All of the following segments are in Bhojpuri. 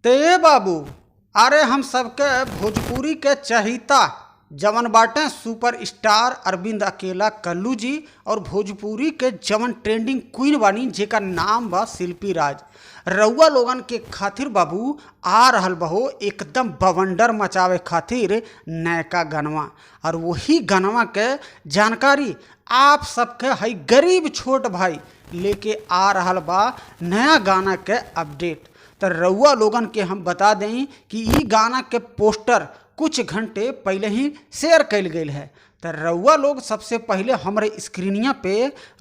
ते बाबू, अरे हम सबके भोजपुरी के चहिता जवन बाटे सुपर स्टार अरविंद अकेला कल्लू जी और भोजपुरी के जवन ट्रेंडिंग क्वीन बानी जेका नाम बा शिल्पी राज। रउआ लोगन के खातिर बाबू आ रहल बहो एकदम बवंडर मचावे खातिर नयका गनवा, और वही गनवा के जानकारी आप सबके हई गरीब छोट भाई लेके आ रहल बा नया गाना के अपडेट। तो रउआ लोगन के हम बता दें कि ई गाना के पोस्टर कुछ घंटे पहले ही शेयर कल गई है। तो रउआ लोग सबसे पहले हमारे स्क्रीनिया पे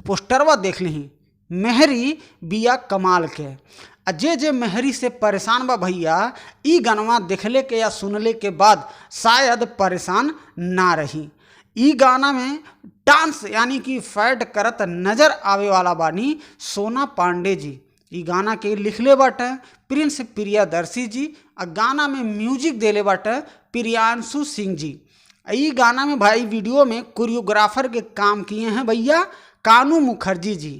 पोस्टरवा देख ली। मेहरी बिया कमाल के जे मेहरी से परेशान बा भैया, ई गानवा देखले के या सुनले के बाद शायद परेशान ना रही। ई गाना में डांस यानी कि फैड करत नजर आवे वाला बानी सोना पांडे जी। ई गाना के लिखले बाटे प्रिंस प्रियदर्शी जी और गाना में म्यूजिक देले बाटे प्रियांशु सिंह जी। ई गाना में भाई वीडियो में कोरियोग्राफर के काम किए हैं भैया कानू मुखर्जी जी।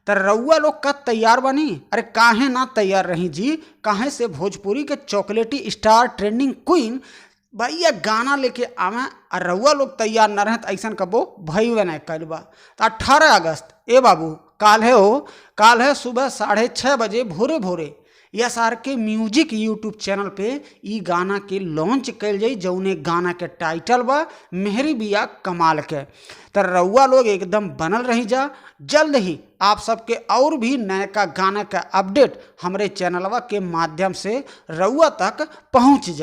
तो रउआ लोग का तैयार बनी? अरे काहे ना तैयार रही जी, काहे से भोजपुरी के चॉकलेटी स्टार ट्रेंडिंग क्वीन भैया गाना लेके आवे और रउआ लोग तैयार न रहे तो ऐसा कबो भई नहीं कल बा। तो 18 अगस्त ए बाबू काल है सुबह 6:30 बजे भोरे भोरे SR के म्यूजिक यूट्यूब चैनल पे ई गाना के लॉन्च कल जाई, जौने गाना के टाइटल बा मेहरी बिया कमाल के। तो रउआ लोग एकदम बनल रही जा, जल्द ही आप सबके और भी नयका गाना का अपडेट हमरे चैनलवा के माध्यम से रउआ तक पहुँच जा।